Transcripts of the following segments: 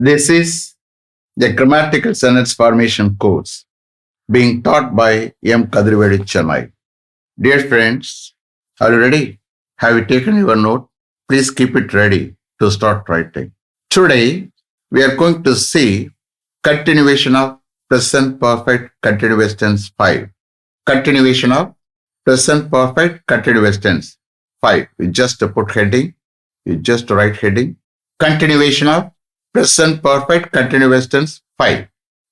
This is the grammatical sentence formation course being taught by M. Kadrivedi Chennai. Dear friends, are you ready? Have you taken your note? Please keep it ready to start writing. Today, we are going to see continuation of present perfect continuous tense 5. Continuation of present perfect continuous tense 5. You just put heading. You just write heading. Continuation of present perfect continuous tense 5.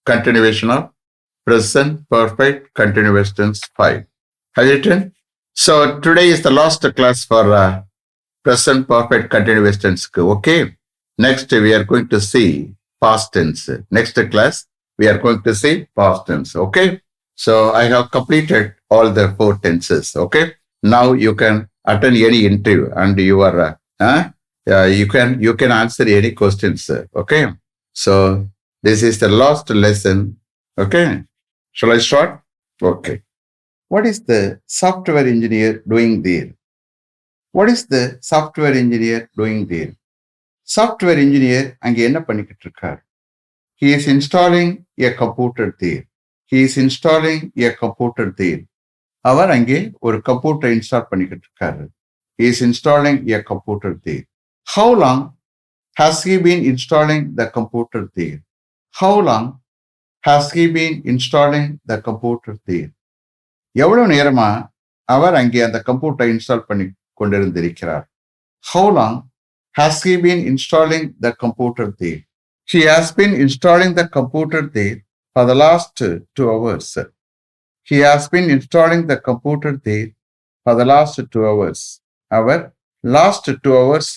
Continuation of present perfect continuous tense 5. Have you written? So today is the last class for present perfect continuous tense. Okay. Next we are going to see past tense. Next class we are going to see past tense. Okay. So I have completed all the 4 tenses. Okay. Now you can attend any interview and you are you can answer any questions. Okay. So this is the last lesson. Okay. Shall I start? Okay. What is the software engineer doing there? What is the software engineer doing there? Software engineer அங்க என்ன பண்ணிக்கிட்டு இருக்கார்? He is installing a computer there. He is installing a computer there. அவர் அங்கே ஒரு computer install பண்ணிக்கிட்டு இருக்காரு. He is installing a computer there. How long has he been installing the computer there? How long has he been installing the computer there? எவ்வளவு நேரமா அவர் அங்கே அந்த கம்ப்யூட்டரை install பண்ணி கொண்டிருந்திருக்கிறார்? How long has he been installing the computer there? He has been installing the computer there for the last 2 hours. He has been installing the computer there for the last 2 hours. Our last 2 hours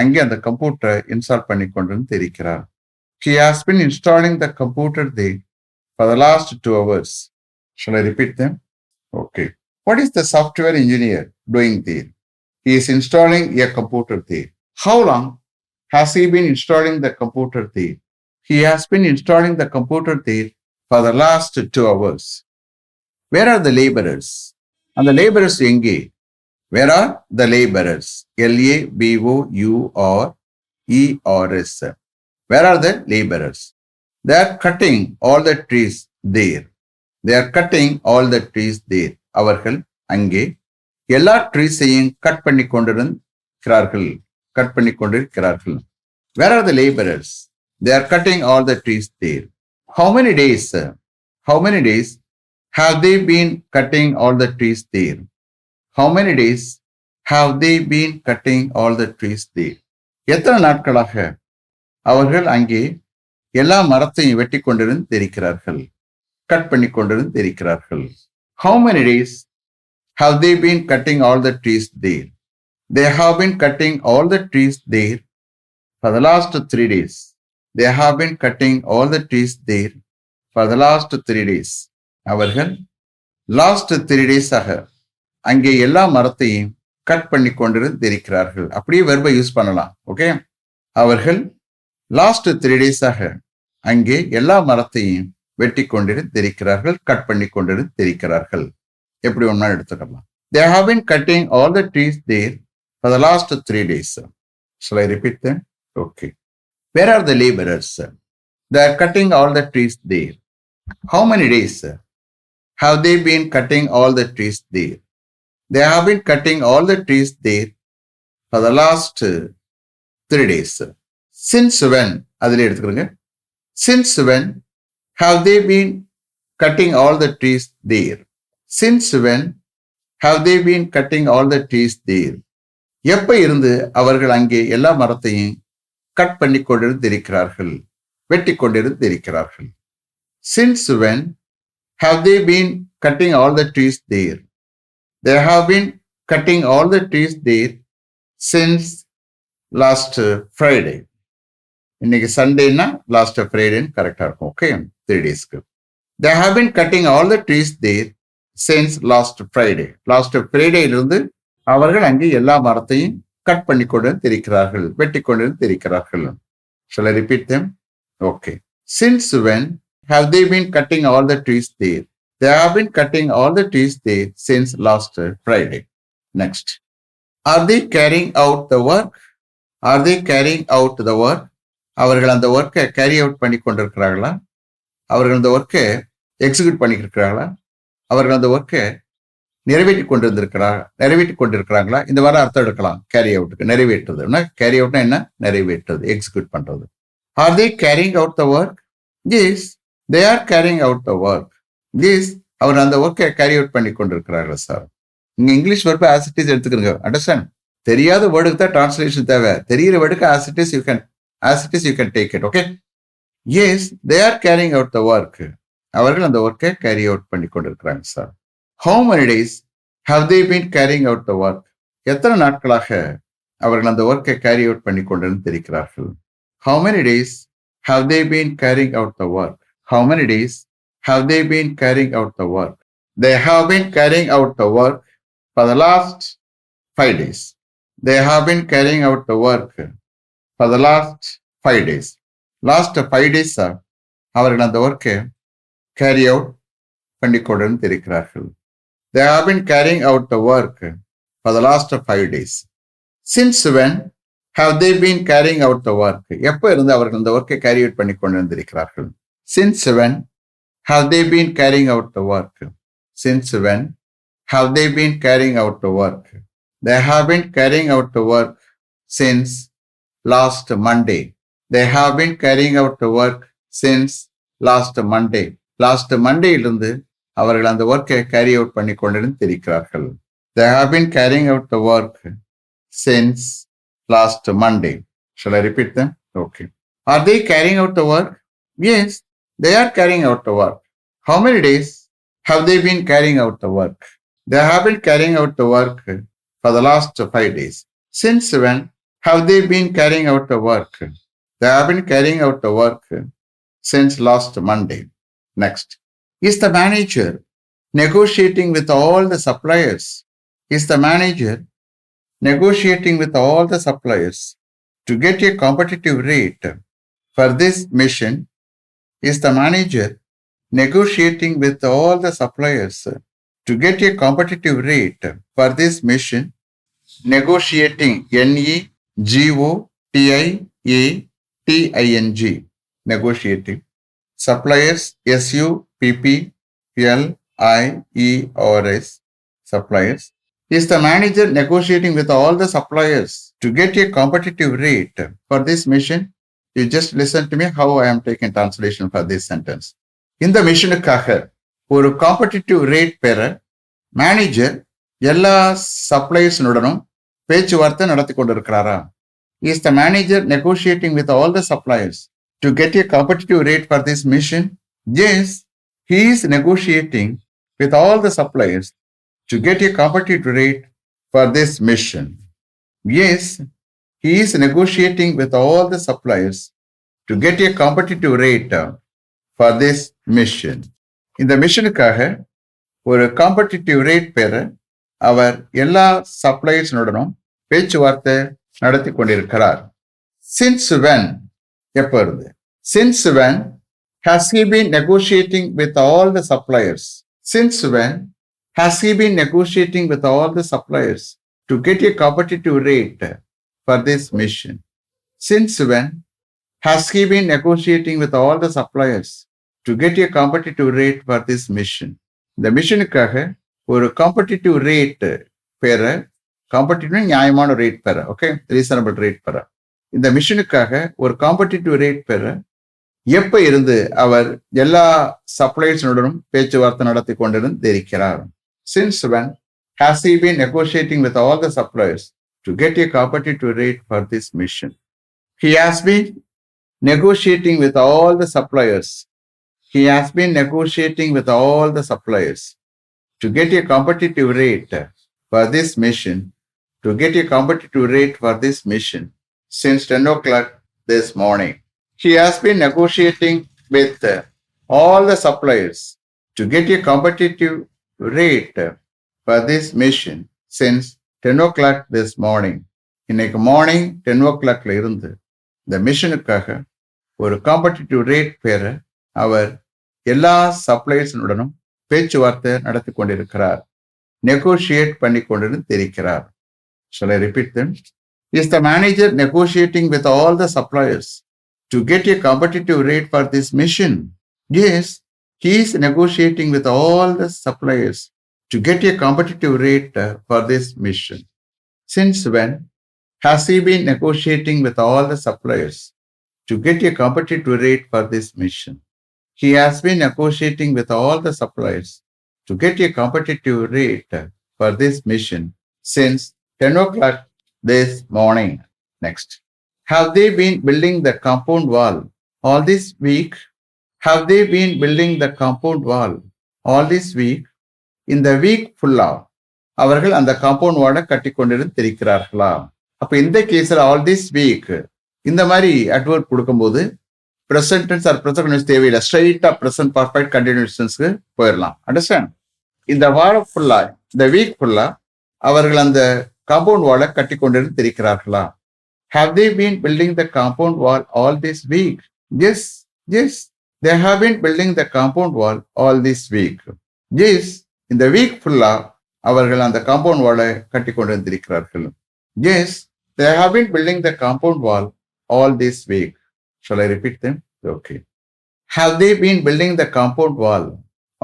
அங்கே அந்த கம்ப்யூட்டரை install பண்ணி கொண்டிருந்திருக்கிறார். He has been installing the computer there for the last 2 hours. Shall I repeat them? Okay. What is the software engineer doing there? He is installing a computer there. How long has he been installing the computer there? He has been installing the computer there for the last 2 hours. Where are the laborers? And the laborers எங்கே? Where are the laborers? Laborers. Where are the laborers? They are cutting all the trees there. They are cutting all the trees there. அவர்கள் அங்கே எல்லா ட்ரீஸையும் cut பண்ணி கொண்டிருக்கிறார்கள். Where are the laborers? They are cutting all the trees there. How many days have they been cutting all the trees there? How many days have they been cutting all the trees there? எத்தனை நாட்களாக அவர்கள் அங்கே எல்லா மரத்தையும் வெட்டி கொண்டிருக்கிறார்கள், cut பண்ணி கொண்டிருக்கிறார்கள்? How many days have they been cutting all the trees there? They have been cutting all the trees there for the last 3 days. They have been cutting all the trees there for the last 3 days. அவர்கள் last 3 days ஆக அங்கே எல்லா மரத்தையும் cut பண்ணி கொண்டிருக்கிறார்கள். அப்படியே வெர்பை use பண்ணலாம். Okay. அவர்கள் last 3 days ஆக அங்கே எல்லா மரத்தையும் வெட்டி கொண்டிருக்கிறார்கள், கட் பண்ணி கொண்டிருக்கிறார்கள். எப்படி ஒன்றா எடுத்துக்கலாம். They have been cutting all the trees there for the last 3 days. Shall I repeat them? Okay. Where are the laborers? They are cutting all the trees there. How many days have they been cutting all the trees there? They have been cutting all the trees there for the last 3 days. Since when? அதில் எடுத்துக்கிறோங்க. Since when have they been cutting all the trees there? Since when have they been cutting all the trees there? எப்ப இருந்து அவர்கள் அங்கே எல்லா மரத்தையும் cut பண்ணி கொண்டிருக்கிறார்கள், வெட்டி கொண்டிருக்கிறார்கள்? Since when have they been cutting all the trees there? They have been cutting all the trees there since last Friday. இன்னைக்கு சண்டேன்னா லாஸ்ட் ஃப்ரைடேன்னு கரெக்டாக இருக்கும். Okay. 3 daysக்கு. They have been cutting all the trees there since last Friday. Last ஃப்ரைடேயிலிருந்து அவர்கள் அங்கே எல்லா மரத்தையும் cut பண்ணி கொண்டிருக்கிறார்கள், வெட்டி கொண்டிருக்கிறார்கள். Shall I repeat them? Okay. Since when have they been cutting all the trees there? They have been cutting all the trees there since last Friday. Next. Are they carrying out the work? Are they carrying out the work? அவர்கள் அந்த ஒர்க்கை carry out பண்ணி கொண்டிருக்கிறார்களா? அவர்கள் அந்த ஒர்க்கை execute பண்ணியிருக்கிறார்களா? அவர்கள் அந்த ஒர்க்கை நிறைவேற்றி கொண்டிருக்கிறாங்களா? இந்த மாதிரி அர்த்தம் எடுக்கலாம். கேரி அவுட்டுக்கு நிறைவேற்றுறது. கேரி அவுட்னா என்ன? நிறைவேற்றுறது, எக்ஸிக்யூட் பண்றது. Are they carrying out the work? Yes, they are carrying out the work. Yes, அவர் அந்த ஒர்க்கை கேரி அவுட் பண்ணி கொண்டிருக்கிறார்கள் சார். இங்க இங்கிலீஷ் வெர்பை ஆஸ் இட் இஸ் எடுத்துக்கிறீங்க. அண்டர்ஸ்டாண்ட்? தெரியாத வேர்டுக்கு தான் டிரான்ஸ்லேஷன் தேவை. தெரிகிற வேர்டுக்கு as it is you can take it. Okay. Yes, they are carrying out the work. அவர்கள் அந்த ஒர்க்கை கேரி அவுட் பண்ணி கொண்டிருக்கிறாங்க sir. How many days have they been carrying out the work? எத்தனை நாட்களாக அவர்கள் அந்த ஒர்க்கை கேரி அவுட் பண்ணி கொண்டிருக்கிறார்கள்? How many days have they been carrying out the work? How many days have they been carrying out the work? They have been carrying out the work for the last 5 days. They have been carrying out the work for the last 5 days. Last 5 days அவர்கள் அந்த ஒர்க்கை carry out பண்ணி கொண்டிருக்கிறார்கள். They have been carrying out the work for the last 5 days. Since when have they been carrying out the work? எப்போ இருந்து அவர்கள் இந்த ஒர்க்கை கேரி அவுட் பண்ணி கொண்டிருக்கிறார்கள்? Since when have they been carrying out the work? Since when have they been carrying out the work? They have been carrying out the work since last Monday. They have been carrying out the work since last Monday. Last Monday இலிருந்து அவர்கள் அந்த ஒர்க்கை carry out பண்ணி கொண்டிருக்கிறார்கள். They have been carrying out the work since last Monday. Shall I repeat them? Okay. Are they carrying out the work? Yes, they are carrying out the work. How many days have they been carrying out the work? They have been carrying out the work for the last 5 days. Since when have they been carrying out the work? They have been carrying out the work since last Monday. Next. Is the manager negotiating with all the suppliers? Is the manager negotiating with all the suppliers to get a competitive rate for this mission? Is the manager negotiating with all the suppliers to get a competitive rate for this mission? Negotiating, Negotiating, negotiating. Suppliers, Suppliers, suppliers. Is the manager negotiating with all the suppliers to get a competitive rate for this mission? You just listen to me how I am taking translation for this sentence. இந்த மிஷனுக்காக ஒரு competitive rate பெற manager எல்லா சப்ளையர்ஸுடனும் பேச்சுவார்த்தை நடத்தி கொண்டிருக்கிறாரா? Is the manager negotiating with all the suppliers to get a competitive rate for this mission? Yes, he is negotiating with all the suppliers to get a competitive rate for this mission. Yes, he is negotiating with all the suppliers to get a competitive rate for this mission. இந்த மிஷனுக்காக ஒரு competitive rate பெற அவர் எல்லா சப்ளையர்ஸுடனும் பேச்சுவார்த்தை நடத்தி கொண்டிருக்கிறார். Since when, எப்போ இருந்து? Since when has he been negotiating with all the suppliers? Since when has he been negotiating with all the suppliers to get a competitive rate for this mission? Since when has he been negotiating with all the suppliers to get a competitive rate for this mission? இந்த மிஷனுக்காக ஒரு competitive rate பெற, competitive நியாயமான rate பெற, okay, reasonable rate பெற, இந்த மிஷனுக்காக ஒரு competitive rate பெற எப்ப இருந்து அவர் எல்லா சப்ளையர்ஸுடனும் பேச்சுவார்த்தை நடத்தி கொண்டிருக்கிறார்? Since when has he been negotiating with all the suppliers to get a competitive rate for this mission? He has been negotiating with all the suppliers. He has been negotiating with all the suppliers to get a competitive rate for this mission, to get a competitive rate for this mission since 10 o'clock this morning. He has been negotiating with all the suppliers to get a competitive rate for this mission since 10 o'clock this morning. இன்னைக்கு morning 10 o'clockல இருந்து இந்த மிஷனுக்காக ஒரு competitive rate பெற அவர் எல்லா சப்ளையர்ஸுடனும் பேச்சுவார்த்தை நடத்தி கொண்டிருக்கிறார், நெகோஷியேட் பண்ணி கொண்டிருக்கிறார். Shall I repeat them? Is the manager negotiating with all the suppliers to get a competitive rate for this mission. Yes, he is negotiating with all the suppliers to get a competitive rate for this mission. Since when has he been negotiating with all the suppliers to get a competitive rate for this mission? He has been negotiating with all the suppliers to get a competitive rate for this mission since 10 o'clock this morning. Next. Have they been building the compound wall all this week? Have they been building the compound wall all this week? இந்த week ஃபுல்லா அவர்கள் அந்த compound வாலை கட்டி கொண்டிருந்திருக்கிறார்களா? அப்ப இந்த கேஸ்ல all this week இந்த மாதிரி அட்வர்ப் கொடுக்கும்போது present tense or present continuous தேவையில்லை, ஸ்ட்ரைட்டா present perfect continuous tenseக்கு போயிடலாம். அண்டர்ஸ்டாண்ட்? இந்த வாரம் ஃபுல்லா, இந்த வீக் ஃபுல்லா அவர்கள் அந்த காம்பவுண்ட் வாலை கட்டி கொண்டிருந்திருக்கிறார்களா? Have they been building the compound wall all this week? Yes, yes, they have been building the compound wall all this week. Yes, இந்த வீக் ஃபுல்லா அவர்கள் அந்த காம்பவுண்ட் வாலை கட்டி கொண்டிருந்திருக்கிறார்கள். Yes, they have been building the compound wall all this week. Shall I repeat them? Okay. Have they been building the compound wall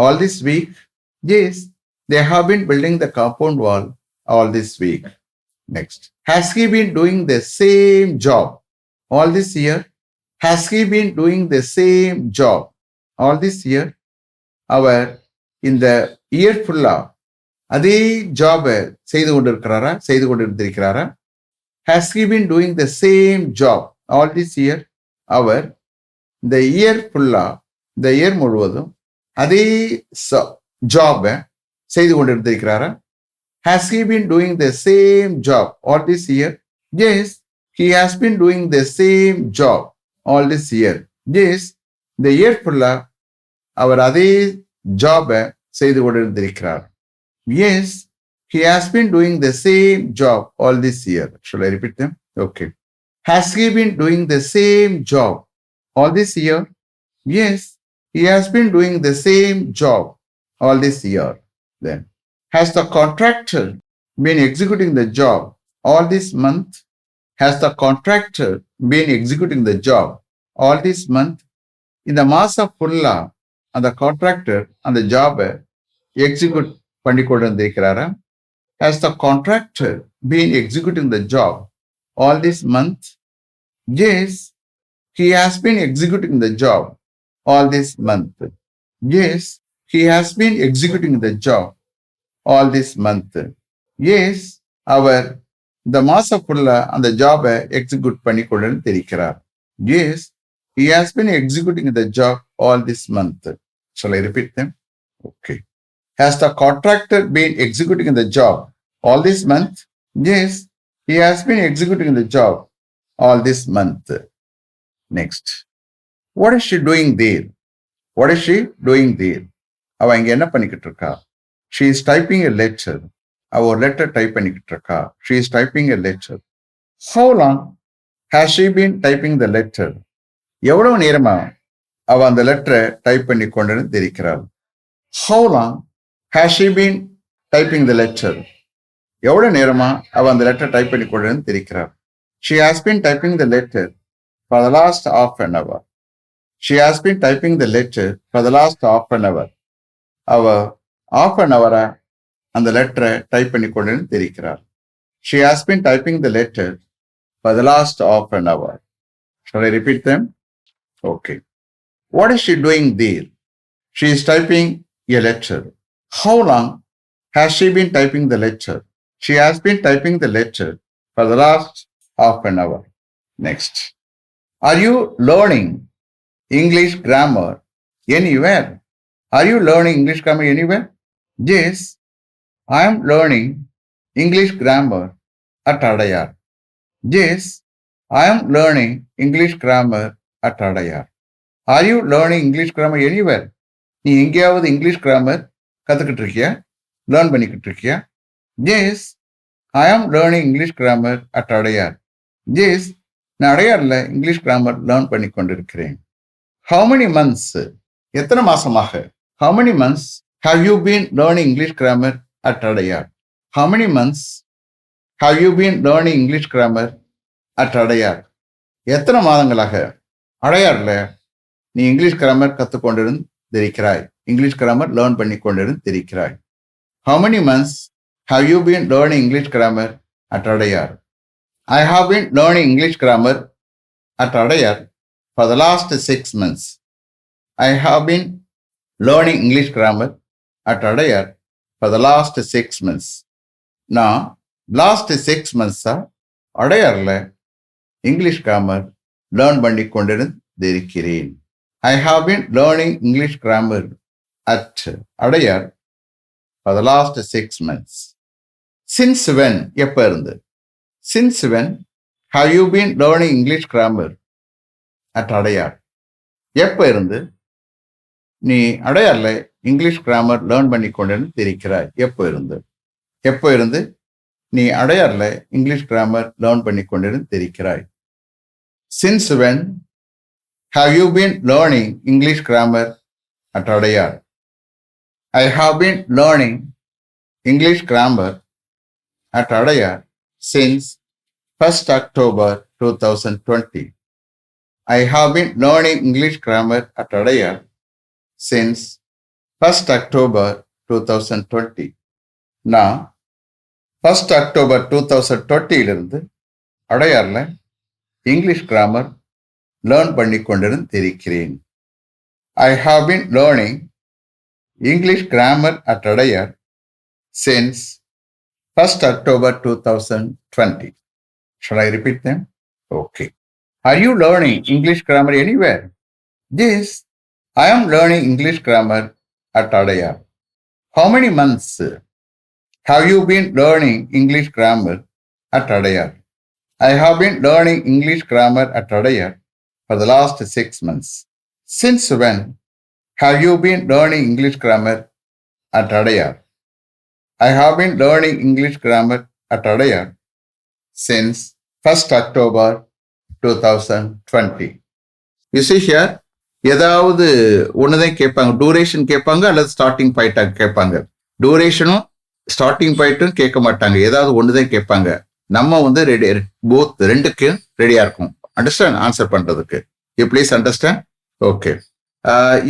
all this week? Yes, they have been building the compound wall all this week. Next. Has he been doing the same job all this year? Has he been doing the same job all this year? அவர் இந்த year ஃபுல்லா அதே ஜாபை செய்து கொண்டிருக்கிறாரா? Has he been doing the same job all this year? அவர் இந்த year ஃபுல்லா, இந்த year முழுவதும் அதே ஜாபை செய்து கொண்டிருக்கிறாரா? Has he been doing the same job all this year? Yes, he has been doing the same job all this year. Yes, இந்த year ஃபுல்லா அவர் அதே ஜாபை செய்து கொண்டிருக்கிறார். Yes, he has been doing the same job all this year. Shall I repeat them? Okay. Has he been doing the same job all this year? Yes, he has been doing the same job all this year. Then, has the contractor been executing the job all this month? Has the contractor been executing the job all this month? இந்த மாசம் ஃபுல்லா அந்த contractor அந்த ஜாபை execute பண்ணி கொண்டு வந்திருக்கிறாரா? Has the contractor been executing the job all this month? Yes, he has been executing the job all this month. Yes, he has been executing the job all this month. Yes, அவர் இந்த மாசம் ஃபுல்லா அந்த ஜாபை execute பண்ணி கொண்டு இருக்கிறார். Yes, he has been executing the job all this month. Shall I repeat them? Okay. Has the contractor been executing the job all this month? Yes, he has been executing the job all this month. Next. What is she doing there? What is she doing there? அவ இங்க என்ன பண்ணிக்கிட்டு இருக்கா? She is typing a letter. அவ ஒரு letter type பண்ணிக்கிட்டு இருக்கா. She is typing a letter. How long has she been typing the letter? எவ்வளவு நேரமா அவ அந்த லெட்டரை டைப் பண்ணி கொண்டு இருக்கிறாள்? How long has she been typing the letter? எவ்வளவு நேரமா அவ அந்த லெட்டர் டைப் பண்ணி கொண்டு இருக்கிறாள்? She has been typing the letter for the last half an hour. She has been typing the letter for the last half an hour. அவ half an hour அந்த லெட்டரை டைப் பண்ணி கொண்டு இருக்கிறார். She has been typing the letter for the last half an hour. Shall I repeat them? Okay. What is she doing there? She is typing a letter. How long has she been typing the letter? She has been typing the letter for the last half an hour. Next. Are you learning English grammar anywhere? Are you learning English grammar anywhere? Yes, I am learning English grammar at Adayar. Yes, I am learning English grammar at Adayar. Are you learning English grammar anywhere? நீ எங்கேயாவது English grammar கற்றுக்கிட்டு இருக்கியா? Learn பண்ணிக்கிட்டு இருக்கியா? Yes, I am learning English grammar at Adayar. Yes, நான் அடையார்ல English grammar learn பண்ணி கொண்டிருக்கிறேன். How many months? எத்தனை மாசமாக? How many months have you been learning English grammar at Adayar? How many months have you been learning English grammar at Adayar? எத்தனை மாதங்களாக அடையார்ல நீ English grammar கற்றுக்கொண்டிருந்திருக்கிறாய். இங்கிலீஷ் கிராமர் லேர்ன் பண்ணி கொண்டிருந்திருக்கிறாய். How many months have you been learning English grammar at Adayar? I have been learning English grammar at Adayar for the last 6 months. I have been learning English grammar at Adayar for the last 6 months. நான் last 6 months அடையார்ல English grammar learn பண்ணி கொண்டிருந்திருக்கிறேன். I have been learning English grammar at Adayar for the last 6 months. Since when? எப்ப இருந்து? Since when have you been learning English grammar at Adayar? எப்ப இருந்து நீ அடையார்ல English grammar learn பண்ணி கொண்டிருந்திருக்கிறாய்? எப்போ இருந்து நீ அடையார்ல இங்கிலீஷ் கிராமர் லேர்ன் பண்ணி கொண்டிருந்திருக்கிறாய்? Since when have you been learning English grammar at Adayar? I have been learning English grammar at Adayar since 1st October 2020. I have been learning English grammar at Adayar since 1st October 2020. நான் 1st October 2020 அடையார்ல English grammar learn பண்ணி கொண்டிருந்திருக்கிறேன். I have been learning English grammar at Adayar since 1st October 2020. Shall I repeat them? Okay. Are you learning English grammar anywhere? Yes, I am learning English grammar at Adayar. How many months have you been learning English grammar at Adayar? I have been learning English grammar at Adayar for the last 6 months. Since when have you been learning English grammar at Adayar? I have been learning English grammar at Adayar since 1st October 2020. You see here, ஏதாவது ஒண்ணுதான் கேட்பாங்க. Duration கேட்பாங்க அல்லது starting point கேட்பாங்க. டூரேஷனும் starting பாயிண்ட்டும் கேட்க மாட்டாங்க. ஏதாவது ஒண்ணுதான் கேட்பாங்க. நம்ம ரெடி போத் ரெண்டுக்கும் ரெடியா இருக்கும். அண்டர்ஸ்டாண்ட் ஆன்சர் பண்றதுக்கு. You please understand. Okay.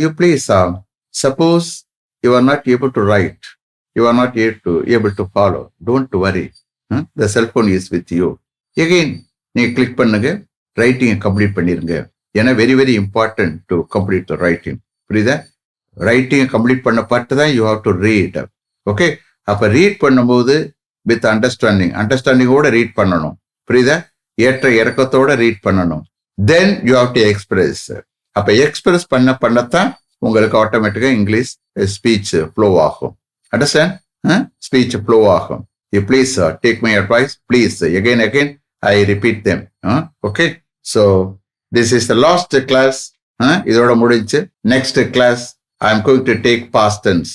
You please suppose you are not able to right, you are not able to follow, don't worry. The cellphone is with you. Again நீங்க click பண்ணுங்க, ரைட்டிங்கை complete பண்ணிருங்க. ஏன்னா very very important to complete the writing. புரியுதா? ரைட்டிங்கை complete பண்ண பார்த்து தான் you have to read. Okay. அப்ப read பண்ணும்போது வித் அண்டர்ஸ்டாண்டிங்கோட ரீட் பண்ணணும். புரியுதா? ஏற்ற இறக்கத்தோட ரீட் பண்ணணும். Then you have to express. அப்ப எக்ஸ்பிரஸ் பண்ணத்தான் உங்களுக்கு ஆட்டோமேட்டிக்கா இங்கிலீஷ் ஸ்பீச் ஃப்ளோ ஆகும். அண்டர்ஸ்டாண்ட்? ஸ்பீச் ஃப்ளோ ஆகும். You please take my advice. Please again I repeat them. Okay. So this is the last class. இதோட முடிஞ்சு. Next class I am going to take past tense.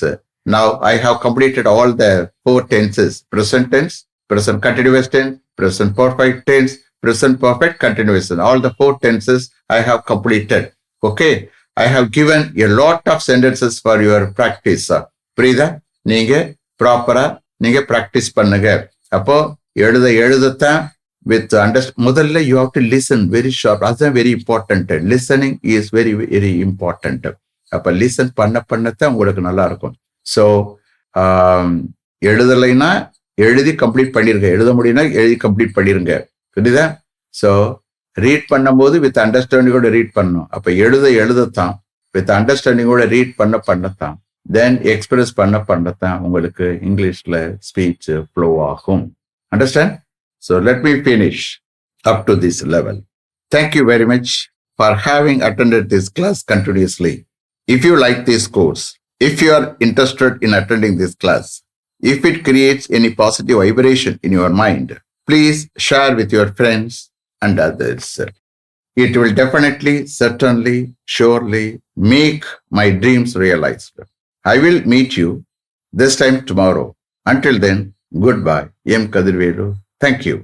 Now I have completed all the 4 tenses: present tense, present continuous tense, present perfect tense, present perfect continuous tense. All the 4 tenses I have completed. Okay. I have given a lot of sentences for your practice. புரியுதா? நீங்க ப்ராப்பரா நீங்க practice பண்ணுங்க. அப்போ எழுதத்தான் with முதல்ல you have to listen very sharp. அதுதான் very important. Listening is very very important. அப்ப listen பண்ணத்தான் உங்களுக்கு நல்லா இருக்கும். ஸோ எழுதலைன்னா எழுதி கம்ப்ளீட் பண்ணிருங்க. எழுத முடியும்னா எழுதி கம்ப்ளீட் பண்ணிருங்க. புரியுதா? ஸோ ரீட் பண்ணும்போது வித் அண்டர்ஸ்டாண்டிங்கோட ரீட் பண்ணணும். அப்ப எழுதத்தான் வித் அண்டர்ஸ்டாண்டிங்கோட ரீட் பண்ணத்தான் தென் எக்ஸ்பிரஸ் பண்ணத்தான் உங்களுக்கு இங்கிலீஷ்ல ஸ்பீச் ஃப்ளோ ஆகும். Understand? So let me finish up to this level. Thank you very much for having attended this class continuously. If you like this course, if you are interested in attending this class, if it creates any positive vibration in your mind, please share with your friends and others. It will definitely, certainly, surely make my dreams realized. I will meet you this time tomorrow. Until then, goodbye. M. Kadirvelu. Thank you.